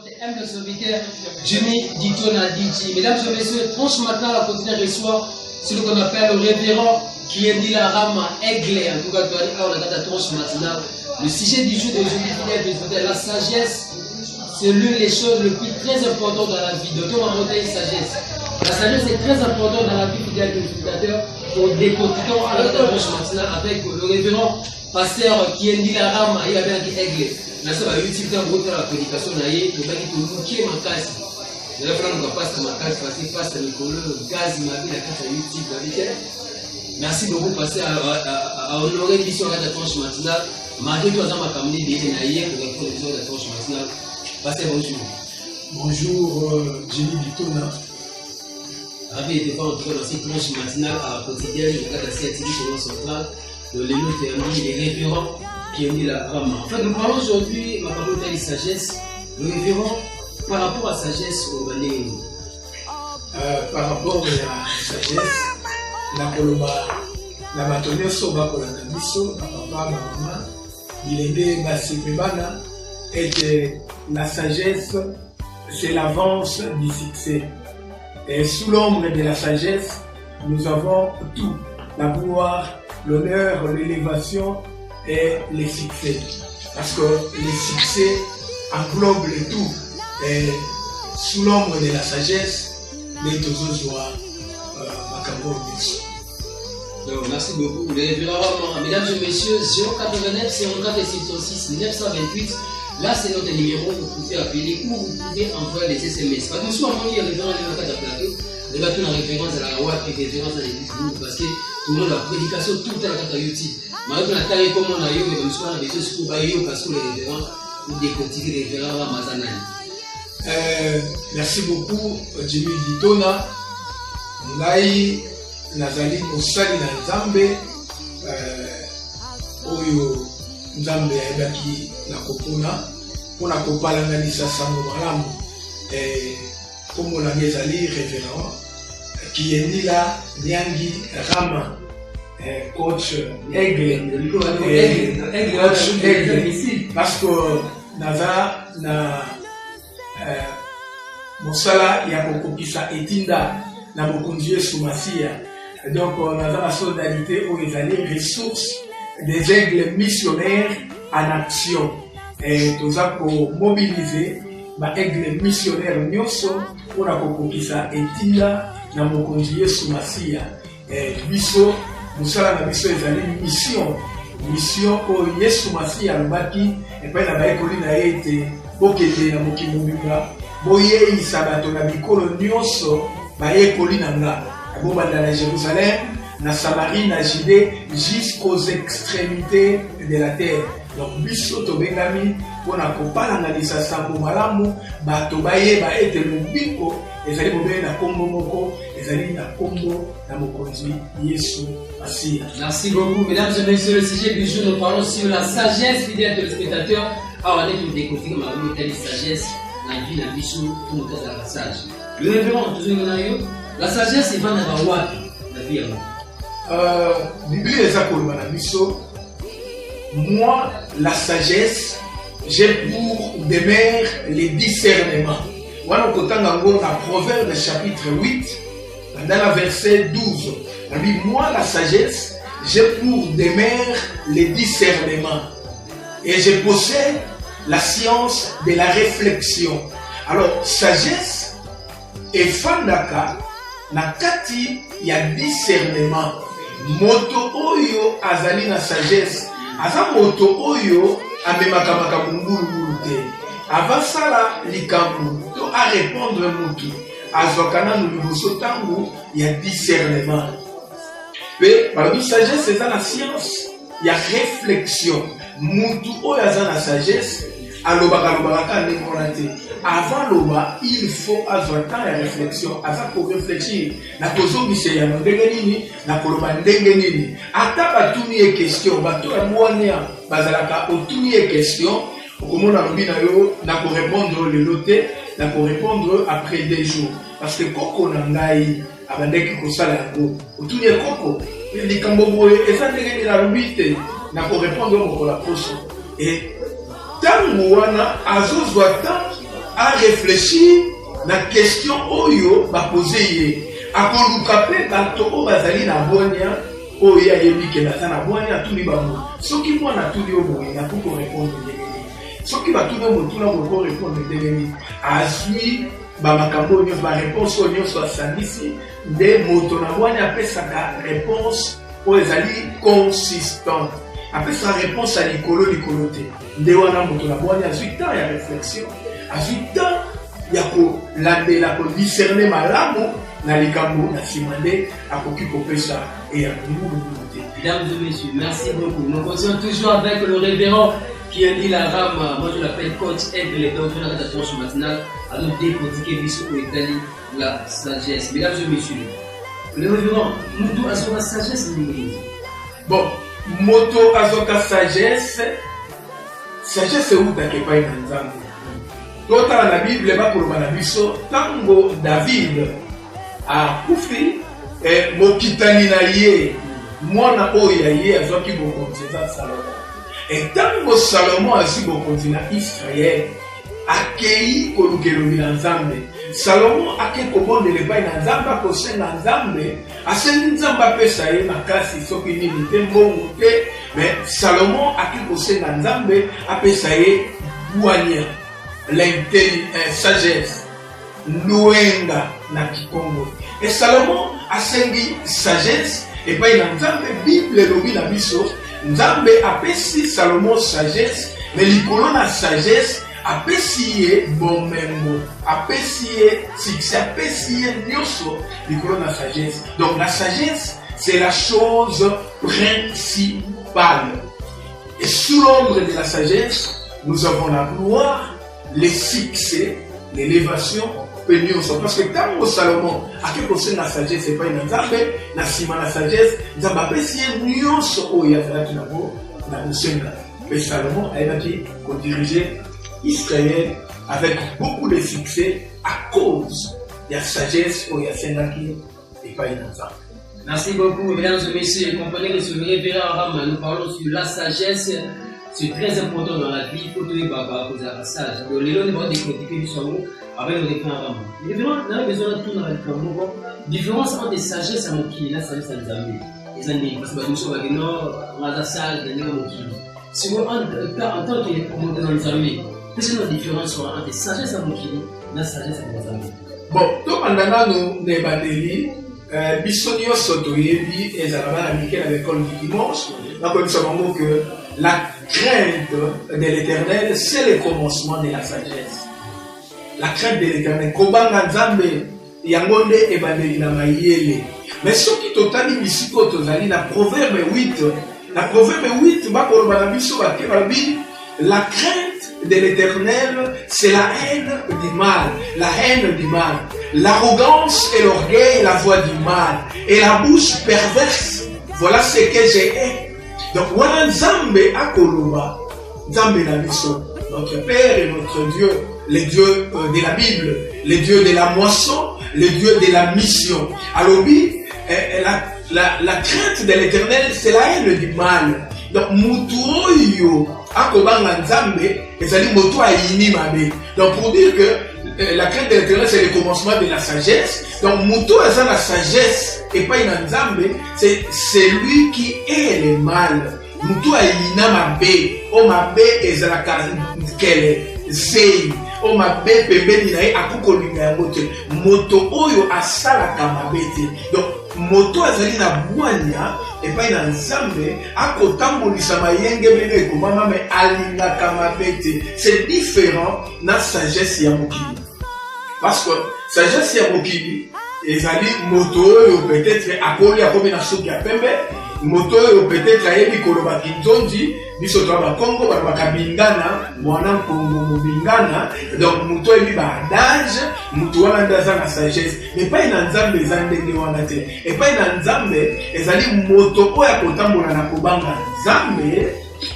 Votre humble serviteur, Jimmy Ditona Diti. Mesdames et messieurs, tranche matin, la quotidienne reçoit celui qu'on appelle le révérend qui est dit la rama aigle. En tout cas, on a la tranche matinale. Le sujet du jour d'aujourd'hui, c'est la sagesse. C'est l'une des choses les plus très importantes dans la vie. Donc, on va monter une sagesse. La sagesse est très importante dans la vie fidèle des spectateurs. Pour décortiquer à la tranche matinale avec le révérend pasteur qui est dit la rama, il a bien dit aigle. Là, ça va utiliser la prédication, il va dire que ma casse. Je vais faire un passe ma casse parce que face à le gaz, ma vie, la casse à YouTube. Merci beaucoup passer à honorer l'émission de la tranche matinale. Malgré tout, ma caméra est naïe pour répondre aux de la tranche matinale. Passez bonjour. Bonjour, Jimmy Ditona. Ravi de voir entrer dans cette tranche matinale à la quotidienne de la CATV centrale de l'élu terminé les référents qui ont dit la rama. En fait, nous parlons aujourd'hui, ma parole est sagesse, le référent par rapport à sagesse au Bané. Par rapport à la sagesse, la matonio soba pour la nabiso, ma papa, ma maman, il est basipebana, et que la sagesse, c'est l'avance du succès. Et sous l'ombre de la sagesse, nous avons tout, la gloire, l'honneur, l'élévation et les succès. Parce que les succès englobent le tout. Et sous l'ombre de la sagesse, les deux joies merci beaucoup. Mesdames et messieurs, 089 54 606 928. Là, c'est notre numéro. Vous pouvez appeler ou vous pouvez envoyer des SMS. Parce que souvent, on dit référence à la plateau. Les gars, une référence à la loi, puis référence à l'église. Parce que tout le monde a prédication tout le temps à YouTube. Malgré la taille comme on a eu, mais comme souvent, on a des choses pour bailler parce que les référents ou décortiquer les référents à Mazanani. Merci beaucoup, Jimmy Ditona. Ngai nazali mosali na Nzambe oyo Nzambe ayebaki na kopona mpona kopalanganisa sango malamu kombo na ngai ezali révérend Kiyendila Nyangi Rama, coach aigle, parce que naza na mosala ya kokokisa etinda na mokonzi Yesu Masia. Donc naza na solidarité oyo ezali ressources des aigles missionnaires en action. Toza ko mobiliser ba aigle missionnaire nyonso mpona kokokisa etinda na mokonzi Yesu Masia. Biso mosala na biso ezali mission oyo Yesu Masia alobaki epai na baekoli na ye ete bokende na mokili mobimba boyeisa bato na bikolo nyonso bayekoli na nga bobanda na Jérusalem, na Samarie, na Judée, jusqu'aux extrémités de la terre. Donc biso tobengami mpona kopalanganisa sango malamu bato bayeba ete mobiko ezali bobele na kombo moko ezali na kombo na mokonzi Yesu Masia. Merci beaucoup, mesdames et messieurs. Le sujet du jour, nous parlons sur la sagesse fidèle de téléspectateurs. Alors, on est pour découvrir ma telle sagesse, la vie, la mission, pour nous faire la sage. Le révérend, toujours la sagesse, c'est pas dans la vie. Bible est à biso. Moi, la sagesse, j'ai pour demeure les discernements. Voilà au dans Proverbe chapitre 8, dans la verset 12. On dit, moi, la sagesse, j'ai pour demeure les discernements. Et je possède la science de la réflexion. Alors, sagesse et fandaka, nakati, il y a discernement. Moto oyo azali na sagesse. Aza moto oyo amemaka makamungulu te. Avasala likambu to a répondre mutu. Azokana no liboso tango ya discernement. Pe parmi sagesse c'est la science, il y a réflexion. Mutu oyo aza na sagesse alobaka ndengona te. Avant loba, il faut avoir temps de réflexion. Avant pour réfléchir, na kozongisa ya ndenge nini, na koloba ndenge nini. Ata batuni e question, bato ya mwania bazalaka otuni e question, okomona lobi na yo na ko répondre le loté, na ko répondre après des jours. Parce que koko na ngai abandeki kosala yango. Otuni e koko, likambo boye eza ndenge nini na lobi te, na ko répondre moko la poso. Et tango wana azozwa temps a réfléchi na question oyo ba poser ye akoluka pe bato o bazali na bonia oyo ayebi ke naza na bonia tuli bango soki mwana tuli o boye na ko répondre ndenge soki batuli o motuna ko répondre ndenge azwi ba makambo nyonso ba réponse oyo nyonso asangisi nde moto na bonia apesaka réponse oyo ezali consistante apesa réponse à likolo te nde wana moto na bonia azwi temps ya réflexion azwi temps ya kolandela kodiscerne malamu na likambo na nsima nde akoki kopesa eya ngulu. Mesdames et messieurs, merci beaucoup. Nous continuons toujours avec le révérend qui a dit la rame, moi je l'appelle coach Aigle, donc on a la tâche matinale à nous décortiquer au Italie la sagesse. Mesdames et messieurs, le révérend, Moto Azoka sagesse, bon, Moto Azoka sagesse c'est où t'as pas une ensemble. Dans la Bible, tango David a kufi mokitani na ye mwana oyo ye azwaki bokonzi eza Salomo. Tango Salomo azwi bokonzi na Israel akei kolukelongi na Nzambe. Salomo ake kobondela epai na Nzambe akosenga Nzambe asengi Nzambe apesa ye makasi soki nini te mbongo te mais Salomo ake kosenga Nzambe apesa ye bwania sagesse luenga na kikongo et Salomon asengi sagesse et pas na Nzambe Bible lobi na biso Nzambe apesi Salomon sagesse mais likolo na sagesse apesi ye bomengo apesi ye succès apesi ye nyonso likolo na sagesse. Donc la sagesse c'est la chose principale et sous l'ombre de la sagesse nous avons la gloire, les succès, l'élévation, parce que tant que Salomon a quelque chose de la sagesse, c'est pas une Nzambe, na sima la sagesse, Nzambe a essayé nyonso oyo azalaki nango na kosenga. Mais Salomon a été diriger Israël avec beaucoup de succès à cause de la sagesse oyo asengaki et pas une Nzambe. Merci beaucoup, mesdames et messieurs. Comprenez que sur le révérend Rama, nous parlons sur la sagesse. C'est très important dans la vie, il faut tenir baba pour la sage. Donc les gens ne vont décortiquer du cerveau avec le référent Rama. Les référents, on a besoin de tout dans le campo. Différence entre les sagesses à Moki, la sagesse à Nzambe. Les années, parce que nous sommes avec nous, on a la sage, on a Moki. Si vous en tant que promoteur dans Nzambe, qu'est-ce que la différence entre les sagesses à Moki et la sagesse à Nzambe? Bon, donc pendant nous débattons. Bisonio Sotoyebi et Zalaba Mikel à l'école du dimanche. Donc nous savons que la crainte de l'éternel, c'est le commencement de la sagesse. La crainte de l'éternel. Kobanga Nzambe, Yangonde et Bandelina Mayele. Mais ce qui totali bisiko tozali na Proverbe 8. La Proverbe 8, la crainte de l'éternel, c'est la haine du mal. La haine du mal. L'arrogance et l'orgueil, la voix du mal. Et la bouche perverse. Voilà ce que j'ai. Donc, voilà Nzambe Akoloba. Nzambe Nabiso. Notre Père et notre Dieu. Les dieux de la Bible. Les dieux de la moisson. Les dieux de la mission. Alors, oui, la crainte de l'éternel, c'est la haine du mal. Donc, Mutuoyo Akobanga Nzambe, et ça dit Moto Aini Mabe. Donc, pour dire que la crainte de l'éternel, c'est le commencement de la sagesse. Donc, Muto a la sagesse et pas une Nzambe, c'est celui qui est le mal. Muto Aina Mabe, O Mabe et Zalaka Kele, Zei, O Mabe Pembe Ninae, Akuko Lunamote, Moto Oyo Asalaka Mabete. Donc, Moto azali na bwania et pas une Nzambe akotambolisa mayenge bene komama mais alingaka mabete. C'est différent na sagesse ya mokili. Parce que sagesse ya mokili ezali moto oyo peut-être akoli akomi na soki ya pembe, moto oyo peut-être ayebi koloba kinzondi biso to ba Kongo ba bakabingana mwana Kongo mobingana. Donc moto oyebi ba adage moto wana ndaza na sagesse mais pas na Nzambe ezandenge wana te. Et pas na Nzambe ezali moto oyo akotambola na kobanga Nzambe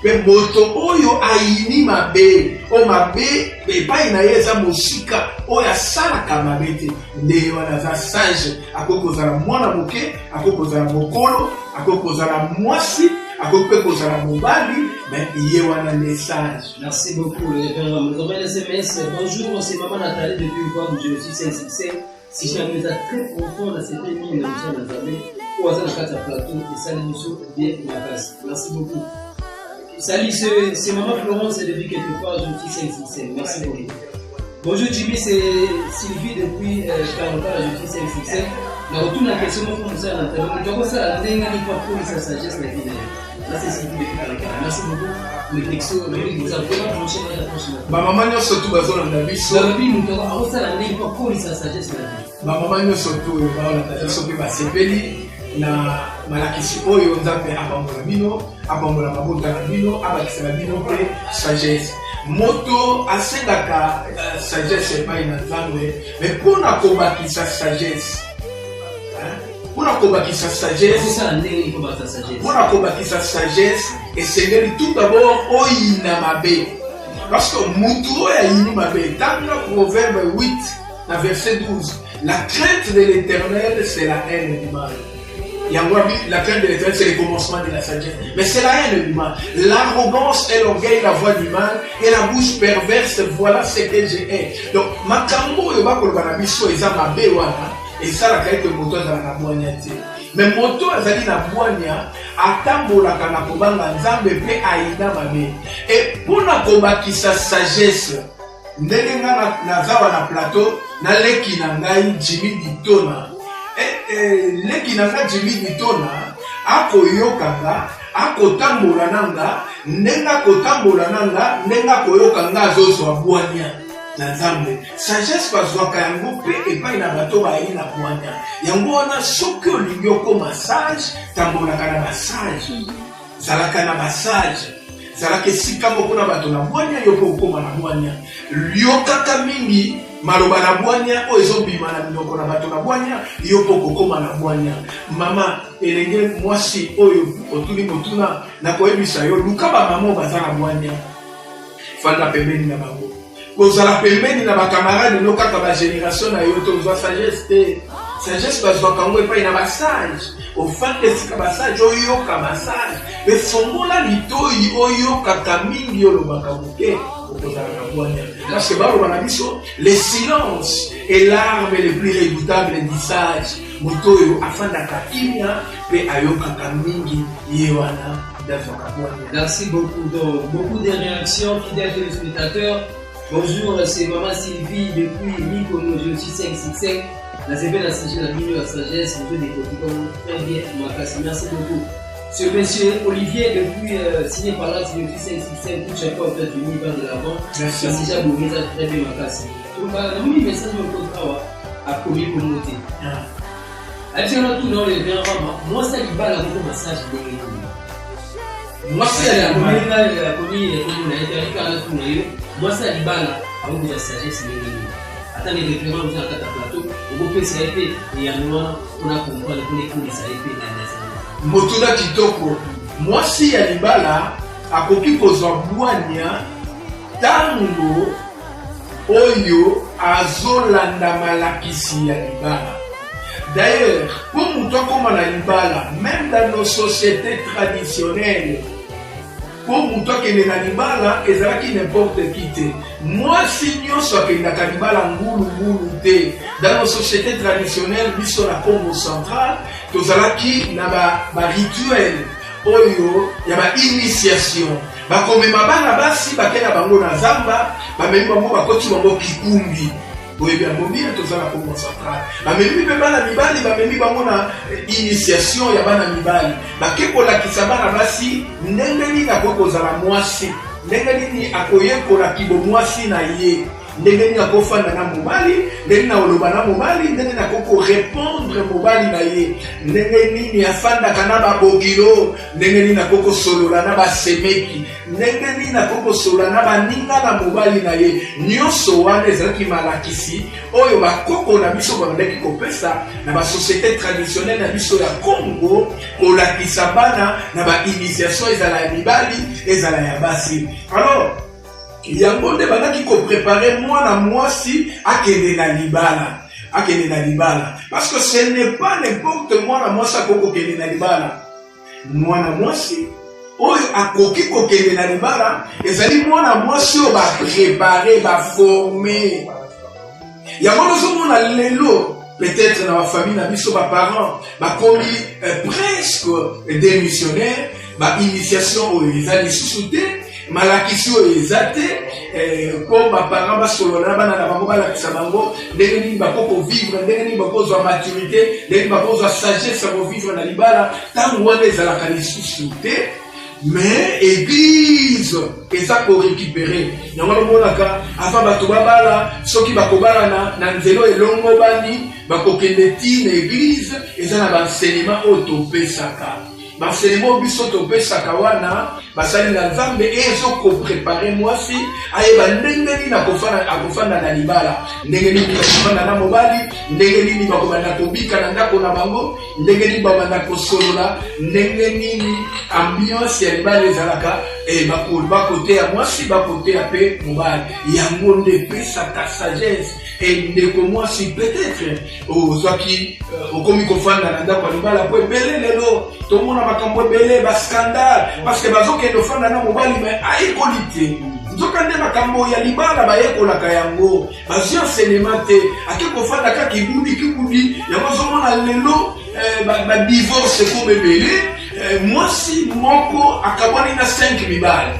pe moto oyo aini mabe o mabe epai na ye eza mosika oyo asalaka mabe te. Nde wana aza sage akokozala mwana moke akokozala mokolo akokozala mwasi akoki kozala mobali mais ye wana les sages. Merci beaucoup le révérend. Nous avons un SMS. Bonjour, c'est maman Nathalie depuis le coin du Jésus 566. Si j'ai un message très profond dans cette émission, nous sommes dans ou à la plateau et salut monsieur bien ma place. Merci beaucoup. Salut, c'est maman Florence depuis quelque part, je suis 565. Merci beaucoup. Bonjour Jimmy, c'est Sylvie depuis 40 ans, je suis 565. Mais retourne la question comme ça dans ta langue. Donc ça, la langue n'est pas pour sa sagesse la vie. Là c'est Sylvie depuis 40 ans. Merci beaucoup. Le texto, vous avez vraiment prochaine à la prochaine. Ma maman n'a surtout besoin de la vie. La vie, nous avons ça, la langue n'est pas pour sa sagesse la vie. Ma maman n'a surtout besoin de la vie. Na malakisi oyo nzambe apambola bino apambola mabota na bino abakisa bino pe sagesse moto asengaka sagesse epai na nzambe mais mpona kobakisa sagesse mpona kobakisa sagesse mpona kobakisa sagesse esengeli tout d'abord oyina mabe parce que mutu oyo ayini mabe tanga proverbe 8 na verset 12 la crainte de l'éternel c'est la haine du mal. La crainte de l'éternel, c'est le commencement de la sagesse. Mais c'est la haine du mal. L'arrogance et l'orgueil, la voix du mal, et la bouche perverse, voilà ce que j'ai hais. Donc, makambo yoba kolobana biso eza mabe wana, et ça la kaite moto azala na bwanya te. Mais moto azali na bwanya, atambolaka na kobanga nzambe pe aina mabe. Et pona kobakisa sagesse, ndenge nga nazawa na plateau, na leki na ngai Jimmy Ditona. Leki nanga Jimmy Ditona akoyokanga akotambola nanga ndenga kotambola nanga ndenga koyokanga azozwa bwanya na nzambe sagesse bazwaka yango pe epai na bato bayi na bwanya yango wana soki olingi okoma sage tambolaka na basage zalaka na basage zalaka esika moko na bato na bwanya yo mpo okoma na bwanya yokaka mingi maloba na bwanya oyo ezobima na minoko na bato na bwanya yo mpo kokoma na bwanya mama elenge mwasi oyo otuli motuna nakoyebisa yo luka bamama baza na bwanya fanda pembeni na bango kozala pembeni na bakamarade no kaka bagénération na yo tozwa sagesse te sagesse bazwaka yango epai na basage ofanda esika basage oyoka basage efongola litoi oyokaka mingi olobaka moke parce que le silence est l'arme le plus redoutable du sage. Motoyo afandaka kimia pe ayokaka mingi yewana d'afaka. Merci beaucoup. Donc, beaucoup de réactions fidèles téléspectateurs. Bonjour, c'est maman Sylvie depuis Mikono, je suis 565. La CP la sagesse, la milieu la sagesse, vous des côtés très bien, merci beaucoup. Ce monsieur Olivier, depuis signé par là, c'est depuis 565, tout chaque fois en fait une par de l'avant. Merci. C'est déjà bon, ça très bien ma casse. Donc, le message me contrat à commis pour monter. Actuellement, tout dans les verres, moi, ça lui bat la beaucoup massage de moi, c'est la commis, moi, ça lui bat la beaucoup de sagesse de attends les référents, vous avez un plateau, vous pouvez s'arrêter et à nous, on a compris qu'on est pour les s'arrêter dans la Motuna kitoko mwasi ya libala akoki kozwa bwanya tango oyo azolanda malakisi ya libala. D'ailleurs, pour mutu akoma na libala, même dans nos sociétés traditionnelles, pour mutu akende na libala ezalaki n'importe qui te. Mwasi nyonso akendaka libala ngulu te. Dans nos sociétés traditionnelles, biso na Congo central, tozalaki na ba rituel oyo ya ba initiation. Bakomema bana basi bakena bango na zamba, bamemi bango bakoti bango kikumbi. Boyebi yango bien tozala Congo central. Bamemi pe bana mibali, bamemi bango na initiation ya bana mibali. Bakekolakisa bana basi ndenge nini akokozala mwasi, ndenge nini akoyekola kibo mwasi na ye, ndenge nini akofanda na mobali, ndenge nini oloba na mobali, ndenge nini akoko répondre mobali na ye, ndenge nini afandaka na babokilo, ndenge nini akoko solola na basemeki, ndenge nini akoko solola na baninga na mobali na ye. Nyonso wana ezalaki malakisi oyo bakoko na biso bandeki kopesa na ba société traditionnelle na biso ya Congo kolakisa bana na ba initiation ezala ya mibali ezala ya basi. Alors yango nde bandaki kopréparer mwana mwasi akende na libala. Akende na libala. Parce que ce n'est pas n'importe mwana mwasi akoko kende na libala. Mwana mwasi oyo akoki kokende na libala ezali mwana mwasi oyo baprépare baforme yango tozomona lelo peut-être dans la famille, nos parents, comme presque des missionnaires, initiation aux les sous-soutés, malakisi aux athées, comme ma parents, ma solona, ma nana, ma la kisamango, des gens qui vont vivre, des gens qui vont maturité, des gens qui vont sagesse, ça va vivre dans l'ibala, tant qu'on est à la qualité sous-soutés. Mais église eza ko récupérer yango lomonaka avant bato babala soki bakobala na nzelo elongo bani bakokende ti na église eza na baenseignement oyo topesaka baenseignement biso topesaka wana basali na nzambe ezokoprépare mwasi ayeba ndenge nini akofanda na libala ndenge nini bakofanda na mobali ndenge nini bakobanda kobika na ndako na bango ndenge nini babanda kosolola ndenge nini ambiance ya libala ezalaka bakote ya mwasi bakote ya pe mobali yango nde pesaka sagesse ndeko mwasi peut-être ozwaki okomi kofanda na ndako ya libala po ebele lelo tomona makambo ebele baskandale parce que bazokende ofanda na mobali me ayekoli te nzokande makambo ya libala bayekolaka yango bazwi enseignement te ake kofanda kaka kibudi yango ozomona lelo badivorce comme ebele mwasi moko akabwani na 5 mibali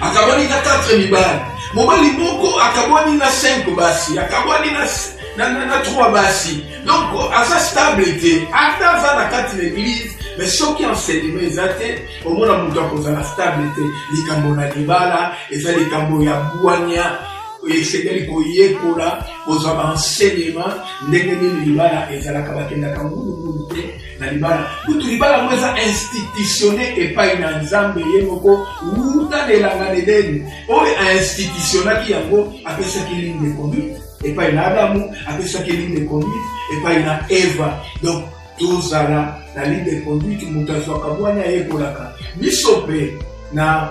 akabwani na 4 mibali mobali moko akabwani na 5 basi akabwani na 3 basi donc asa stable te ata aza na kati na église mais soki enseignement eza te omona moto akozala stable te likambo na libala eza likambo ya bwania esengeli koyekola kozwa baenseignement ndenge nini libala ezalaka bakendaka ngulungulu te na libala kutu libala mo eza institutionné epai na nzambe ye moko wuta nelanga nedeni oyo ainstitutionnaki yango apesaki ligne de conduite epai na adamu apesaki ligne de conduite epai na eva donc tozala na ligne de conduite moto azwaka bwania yekolaka biso mpe na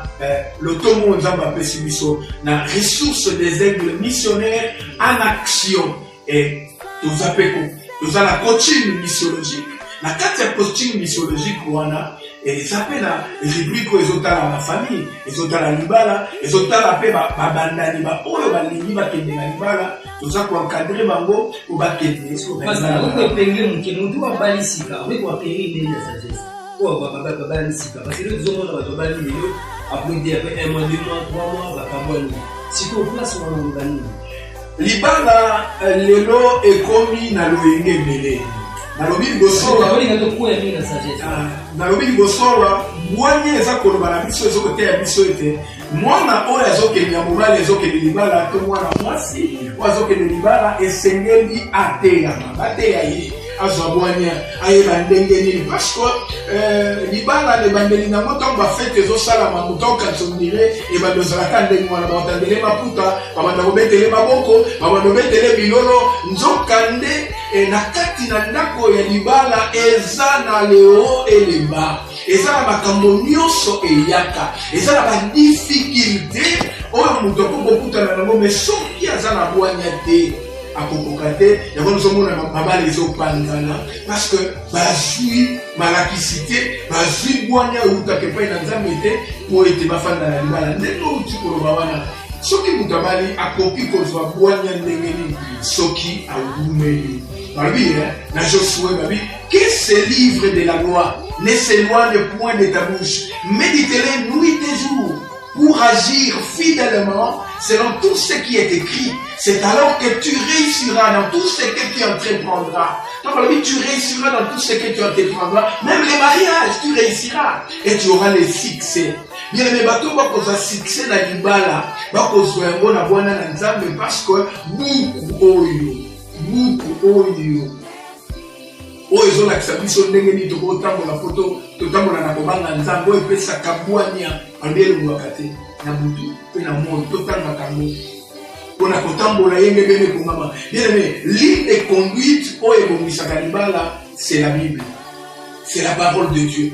lotomo nzambe apesi biso na ressources des aigles missionnaires en action et toza la coaching missiologique na kati ya coaching missiologique wana ezape na rubrique oyo ezotala bafamille ezotala libala ezotala mpe babandani oyo balingi bakende na libala toza koencadre bango po bakende okopenge moke motu abalisika okoapenge ndenge ya sagesse oyo babalisika parce que tozomona bato bali lelo après après 1 mois 2 mois 3 mois bakabwani sikoyo place wana ngani libala lelo ekomi na loyenge ebele nalobi libosolwa bwanye eza koloba na biso ezokoteya biso ete mwana oyo azokende ya mobali ezokende libala to mwana mwasi oyo azokende libala esengeli ateyama bateya ye azwa bwanya ayeba ndenge nini parce que libala lebandeli nango ntango bafete ezosalama moto okansondire ebanda ozalaka ndenge wana baotandele maputa babanda kobetele maboko babanda kobetele bilolo nzokande na kati na ndako ya libala eza na leo eleba eza na makambo nyonso eyaka eza na badifficulté oyo moto akokokutana nango me soki aza na bwanya te akokoka te yango tozomona mabala ezopanzana parce que bazwi malakisi te bazwi bwanya eutaka epai na nzambe te po ete bafanda na libala ndenge outi koloba wana soki moto abali akoki kozwa bwanya ndenge nini soki awumeli balobi na Josué babi que ce livre de la loi ne s'éloigne point de ta bouche médite-les nuit et jour pour agir fidèlement selon tout ce qui est écrit. C'est alors que tu réussiras dans tout ce que tu entreprendras. Donc, tu réussiras dans tout ce que tu entreprendras. Même les mariages, tu réussiras. Et tu auras le succès. Bien aimé, bateau va causer succès dans l'ibala. Va causer un bon abonnement dans l'ensemble parce que beaucoup oyo ezolakisa biso ndenge nini tokotambola poto totambola na kobanga nzambe oyo epesaka bwania andelongwaka te na butu mpe na moi totangaka ngo mpona kotambola ye ndenge nini ekongama bien-aimé ligne de conduite oyo ebongisaka libala c'est la Bible, c'est la parole de Dieu.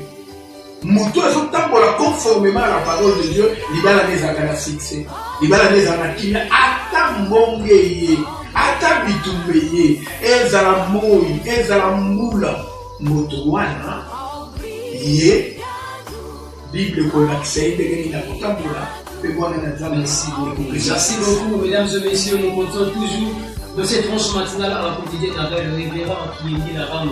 Moto azotambola conformément à la parole de Dieu libala nezalaka na succès libala nezalaka na kimia ata mbonge ye ata bitumbe ye ezala moi ezala mbula moto wana ye Bible qu'on accède et la contemporaine. Merci beaucoup. Merci beaucoup, mesdames et messieurs. Nous comptons toujours dans cette tranche matinale à la quotidienne avec le révérend qui est dit la rame.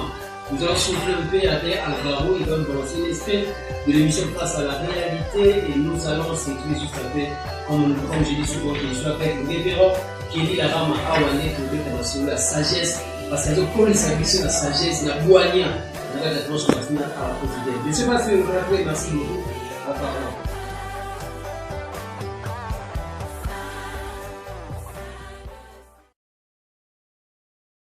Nous allons souffler un peu à terre Alvaro, il va nous balancer l'extrait de l'émission Face à la réalité et nous allons s'écrire juste après, comme je dis souvent, je suis avec le révérend qui est dit la rame à Awane pour dire la sagesse, parce que comme il s'agit de la sagesse, la boignée dans la tranche matinale à la quotidienne. Je ne sais pas si vous vous rappelez, merci beaucoup. À la parole.